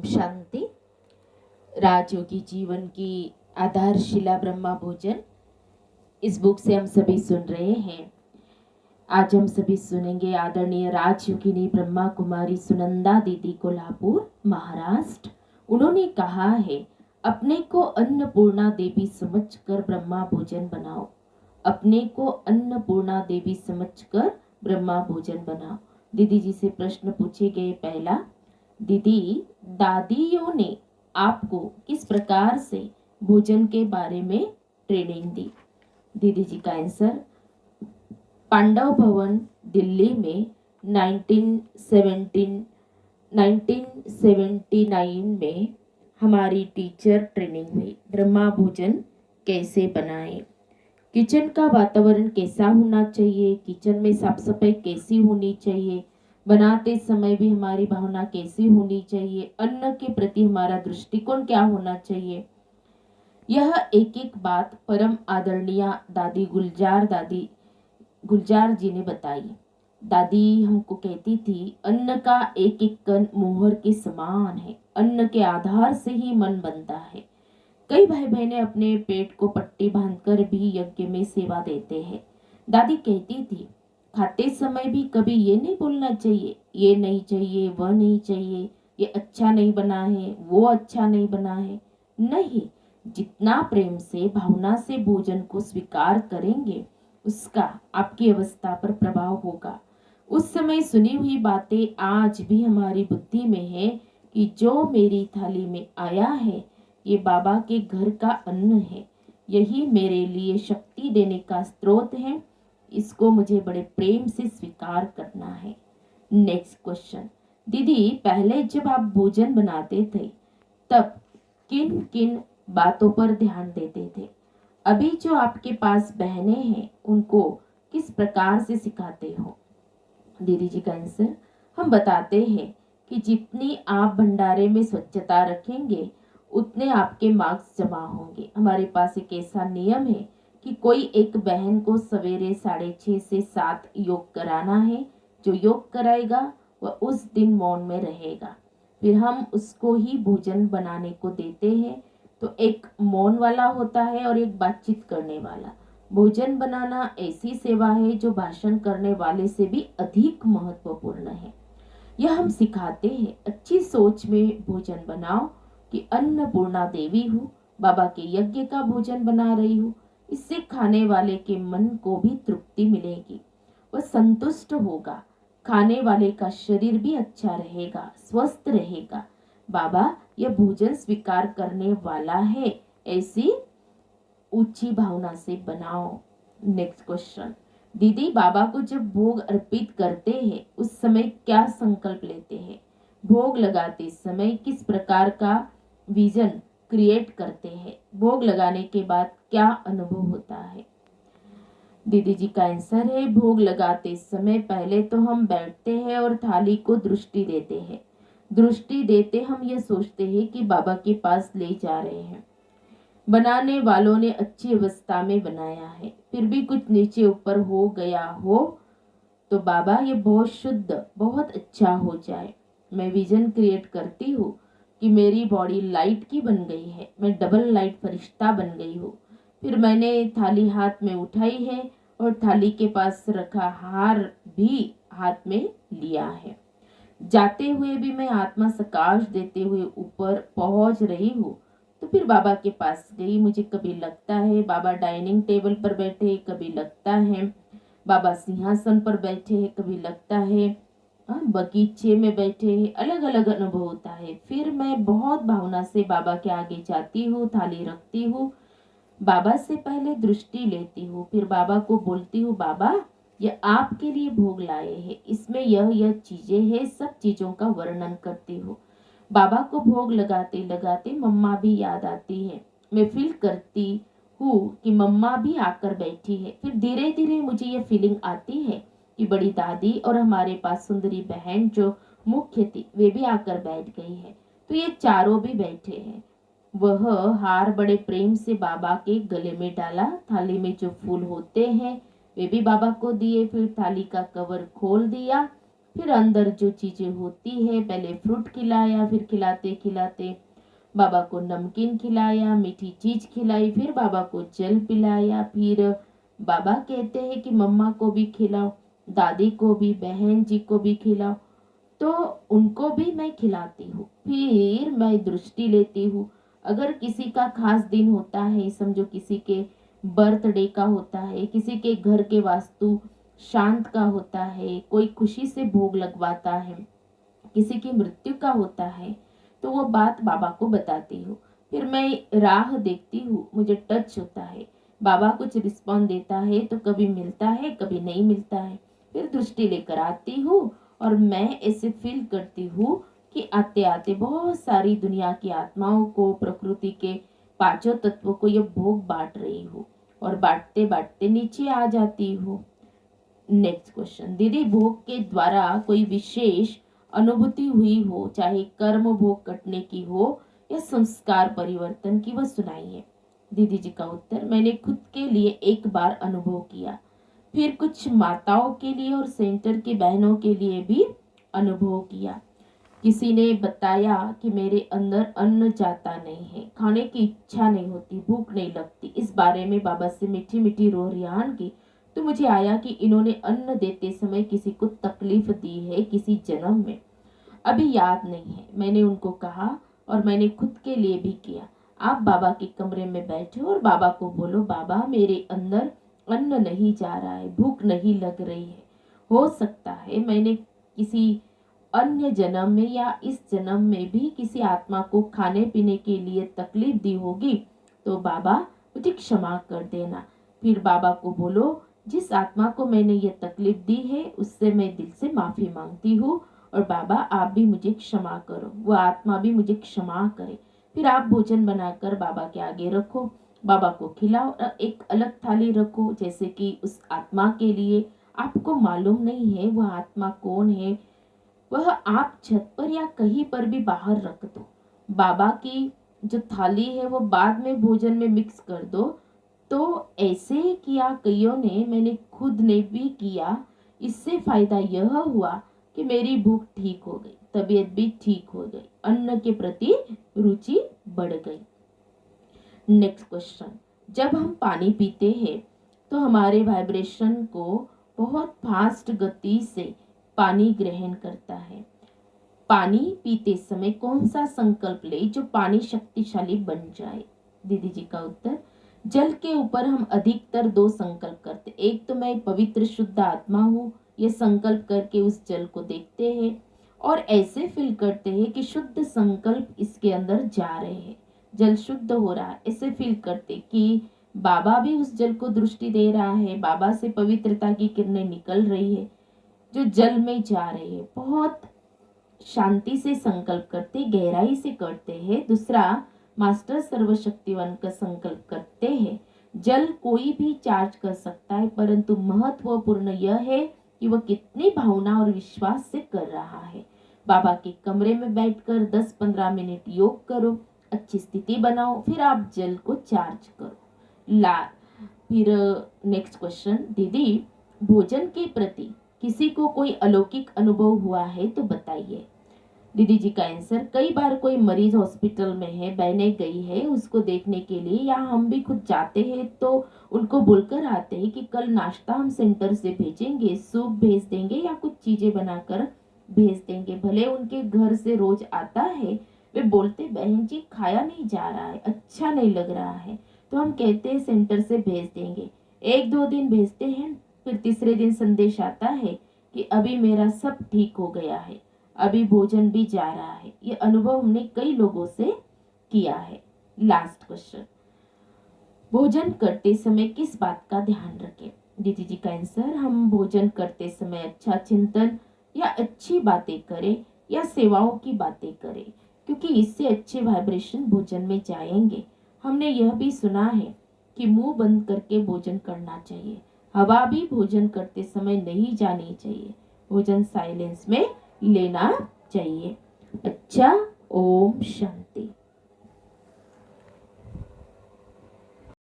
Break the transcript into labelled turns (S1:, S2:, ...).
S1: ओम शांति। राजयोगी जीवन की आधारशिला ब्रह्मा भोजन, इस बुक से हम सभी सुन रहे हैं। आज हम सभी सुनेंगे आदरणीय राजयोगिनी ब्रह्मा कुमारी सुनंदा दीदी, कोल्हापुर, महाराष्ट्र। उन्होंने कहा है, अपने को अन्नपूर्णा देवी समझकर ब्रह्मा भोजन बनाओ। अपने को अन्नपूर्णा देवी समझकर ब्रह्मा भोजन बनाओ। दीदी जी से प्रश्न पूछे गए। पहला, दीदी, दादियों ने आपको किस प्रकार से भोजन के बारे में ट्रेनिंग दी? दीदी जी का आंसर, पांडव भवन दिल्ली में 1979 में हमारी टीचर ट्रेनिंग हुई। ब्रह्मा भोजन कैसे बनाएं, किचन का वातावरण कैसा होना चाहिए, किचन में साफ सफाई कैसी होनी चाहिए, बनाते समय भी हमारी भावना कैसी होनी चाहिए, अन्न के प्रति हमारा दृष्टिकोण क्या होना चाहिए, यह एक एक बात परम आदरणीय दादी गुलजार जी ने बताई। दादी हमको कहती थी, अन्न का एक एक कण मोहर के समान है। अन्न के आधार से ही मन बनता है। कई भाई बहनें अपने पेट को पट्टी बांधकर भी यज्ञ में सेवा देते हैं। दादी कहती थी, खाते समय भी कभी ये नहीं बोलना चाहिए, ये नहीं चाहिए, वह नहीं चाहिए, ये अच्छा नहीं बना है, वो अच्छा नहीं बना है। नहीं, जितना प्रेम से भावना से भोजन को स्वीकार करेंगे, उसका आपकी अवस्था पर प्रभाव होगा। उस समय सुनी हुई बातें आज भी हमारी बुद्धि में है कि जो मेरी थाली में आया है, ये बाबा के घर का अन्न है। यही मेरे लिए शक्ति देने का स्रोत है। इसको मुझे बड़े प्रेम से स्वीकार करना है। नेक्स्ट क्वेश्चन, दीदी, पहले जब आप भोजन बनाते थे तब किन किन बातों पर ध्यान देते थे? अभी जो आपके पास बहनें हैं उनको किस प्रकार से सिखाते हो? दीदी जी का आंसर, हम बताते हैं कि जितनी आप भंडारे में स्वच्छता रखेंगे उतने आपके मार्क्स जमा होंगे। हमारे पास एक ऐसा नियम है कि कोई एक बहन को सवेरे 6:30 से 7 योग कराना है। जो योग कराएगा वह उस दिन मौन में रहेगा। फिर हम उसको ही भोजन बनाने को देते हैं। तो एक मौन वाला होता है और एक बातचीत करने वाला। भोजन बनाना ऐसी सेवा है जो भाषण करने वाले से भी अधिक महत्वपूर्ण है। यह हम सिखाते हैं, अच्छी सोच में भोजन बनाओ कि अन्नपूर्णा देवी हूँ, बाबा के यज्ञ का भोजन बना रही हूँ। इससे खाने वाले के मन को भी तृप्ति मिलेगी, वह संतुष्ट होगा। खाने वाले का शरीर भी अच्छा रहेगा, स्वस्थ रहेगा। बाबा यह भोजन स्वीकार करने वाला है, ऐसी ऊंची भावना से बनाओ। नेक्स्ट क्वेश्चन, दीदी, बाबा को जब भोग अर्पित करते हैं उस समय क्या संकल्प लेते हैं? भोग लगाते समय किस प्रकार का विजन क्रिएट करते हैं? भोग लगाने के बाद क्या अनुभव होता है? दीदी जी का आंसर है, भोग लगाते समय पहले तो हम बैठते हैं और थाली को दृष्टि देते हैं। दृष्टि देते हम यह सोचते हैं कि बाबा के पास ले जा रहे हैं। बनाने वालों ने अच्छी अवस्था में बनाया है, फिर भी कुछ नीचे ऊपर हो गया हो तो बाबा ये बहुत शुद्ध, बहुत अच्छा हो जाए। मैं विजन क्रिएट करती हूँ कि मेरी बॉडी लाइट की बन गई है, मैं डबल लाइट फरिश्ता बन गई हूँ। फिर मैंने थाली हाथ में उठाई है और थाली के पास रखा हार भी हाथ में लिया है। जाते हुए भी मैं आत्मा सकाश देते हुए ऊपर पहुंच रही हूँ। तो फिर बाबा के पास गई। मुझे कभी लगता है बाबा डाइनिंग टेबल पर बैठे, कभी लगता है बाबा सिंहासन पर बैठे हैं, कभी लगता है बगीचे में बैठे हैं। अलग अलग अनुभव होता है। फिर मैं बहुत भावना से बाबा के आगे जाती हूँ, थाली रखती हूँ, बाबा से पहले दृष्टि लेती हूँ, फिर बाबा को बोलती हूँ, बाबा ये आपके लिए भोग लाए हैं, इसमें यह चीजें हैं, सब चीजों का वर्णन करती हूँ। बाबा को भोग लगाते लगाते मम्मा भी याद आती है। मैं फील करती हूँ कि मम्मा भी आकर बैठी है। फिर धीरे धीरे मुझे यह फीलिंग आती है कि बड़ी दादी और हमारे पास सुंदरी बहन जो मुख्य थी वे भी आकर बैठ गई है। तो ये चारों भी बैठे हैं। वह हार बड़े प्रेम से बाबा के गले में डाला। थाली में जो फूल होते हैं वे भी बाबा को दिए। फिर थाली का कवर खोल दिया फिर अंदर जो चीज़ें होती है, पहले फ्रूट खिलाया, फिर खिलाते खिलाते बाबा को नमकीन खिलाया, मीठी चीज़ खिलाई, फिर बाबा को जल पिलाया, फिर बाबा कहते हैं कि मम्मा को भी खिलाओ, दादी को भी, बहन जी को भी खिलाओ, तो उनको भी मैं खिलाती हूँ। फिर मैं दृष्टि लेती हूँ। अगर किसी का खास दिन होता है, समझो किसी के बर्थडे का होता है, किसी के घर के वास्तु शांत का होता है, कोई खुशी से भोग लगवाता है, किसी की मृत्यु का होता है, तो वो बात बाबा को बताती हूँ। फिर मैं राह देखती हूँ, मुझे टच होता है, बाबा कुछ रिस्पॉन्ड देता है तो कभी मिलता है, कभी नहीं मिलता है। फिर दृष्टि लेकर आती हूँ और मैं ऐसे फील करती हूँ कि आते आते बहुत सारी दुनिया की आत्माओं को, प्रकृति के पांचों तत्वों को ये भोग बांट रही हूँ, और बांटते बांटते नीचे आ जाती हूँ। नेक्स्ट क्वेश्चन, दीदी भोग के द्वारा कोई विशेष अनुभूति हुई हो, चाहे कर्म भोग कटने की हो या संस्कार परिवर्तन की, वह सुनाइए। दीदी जी का उत्तर, मैंने खुद के लिए एक बार अनुभव किया, फिर कुछ माताओं के लिए और सेंटर की बहनों के लिए भी अनुभव किया। किसी ने बताया कि मेरे अंदर अन्न जाता नहीं है, खाने की इच्छा नहीं होती, भूख नहीं लगती। इस बारे में बाबा से मीठी मीठी रोह रियान की तो मुझे आया कि इन्होंने अन्न देते समय किसी को तकलीफ दी है किसी जन्म में। अभी याद नहीं है। मैंने उनको कहा, और मैंने खुद के लिए भी किया, आप बाबा के कमरे में बैठो और बाबा को बोलो, बाबा मेरे अंदर अन्न नहीं जा रहा है, भूख नहीं लग रही है, हो सकता है मैंने किसी अन्य जन्म में या इस जन्म में भी किसी आत्मा को खाने पीने के लिए तकलीफ दी होगी, तो बाबा मुझे क्षमा कर देना। फिर बाबा को बोलो, जिस आत्मा को मैंने ये तकलीफ दी है उससे मैं दिल से माफी मांगती हूँ, और बाबा आप भी मुझे क्षमा करो, वो आत्मा भी मुझे क्षमा करे। फिर आप भोजन बनाकर बाबा के आगे रखो, बाबा को खिलाओ, और एक अलग थाली रखो, जैसे कि उस आत्मा के लिए आपको मालूम नहीं है वह आत्मा कौन है, वह आप छत पर या कहीं पर भी बाहर रख दो। बाबा की जो थाली है वो बाद में भोजन में मिक्स कर दो। तो ऐसे किया कईयों ने, मैंने खुद ने भी किया। इससे फायदा यह हुआ कि मेरी भूख ठीक हो गई, तबीयत भी ठीक हो गई, अन्न के प्रति रुचि बढ़ गई। नेक्स्ट क्वेश्चन, जब हम पानी पीते हैं तो हमारे वाइब्रेशन को बहुत फास्ट गति से पानी ग्रहण करता है। पानी पीते समय कौन सा संकल्प ले जो पानी शक्तिशाली बन जाए? दीदी जी का उत्तर, जल के ऊपर हम अधिकतर दो संकल्प करते, एक तो मैं पवित्र शुद्ध आत्मा हूँ, ये संकल्प करके उस जल को देखते हैं और ऐसे फील करते हैं कि शुद्ध संकल्प इसके अंदर जा रहे हैं, जल शुद्ध हो रहा है। ऐसे फील करते कि बाबा भी उस जल को दृष्टि दे रहा है, बाबा से पवित्रता की किरणें निकल रही है जो जल में जा रही है। बहुत शांति से संकल्प करते, गहराई से करते हैं। दूसरा, मास्टर सर्वशक्तिवान का संकल्प करते हैं। जल कोई भी चार्ज कर सकता है, परंतु महत्वपूर्ण यह है कि वह कितनी भावना और विश्वास से कर रहा है। बाबा के कमरे में बैठकर 10-15 मिनट योग करो, अच्छी स्थिति बनाओ, फिर आप जल को चार्ज करो। ला फिर नेक्स्ट क्वेश्चन, दीदी भोजन के प्रति किसी को कोई अलौकिक अनुभव हुआ है तो बताइए। दीदी जी का आंसर, कई बार कोई मरीज हॉस्पिटल में है, बहने गई है उसको देखने के लिए, या हम भी खुद जाते हैं तो उनको बोलकर आते हैं कि कल नाश्ता हम सेंटर से भेजेंगे, सूप भेज देंगे या कुछ चीजें बनाकर भेज देंगे। भले उनके घर से रोज आता है, वे बोलते बहन जी खाया नहीं जा रहा है, अच्छा नहीं लग रहा है, तो हम कहते हैं सेंटर से भेज देंगे। 1-2 दिन भेजते हैं, फिर तीसरे दिन संदेश आता है कि अभी मेरा सब ठीक हो गया है, अभी भोजन भी जा रहा है। ये अनुभव हमने कई लोगों से किया है। लास्ट क्वेश्चन, भोजन करते समय किस बात का ध्यान रखें? दीदी जी का आंसर, हम भोजन करते समय अच्छा चिंतन या अच्छी बातें करें या सेवाओं की बातें करें, क्योंकि इससे अच्छे वाइब्रेशन भोजन में जाएंगे। हमने यह भी सुना है कि मुंह बंद करके भोजन करना चाहिए, हवा भी भोजन करते समय नहीं जानी चाहिए, भोजन साइलेंस में लेना चाहिए। अच्छा, ओम शांति।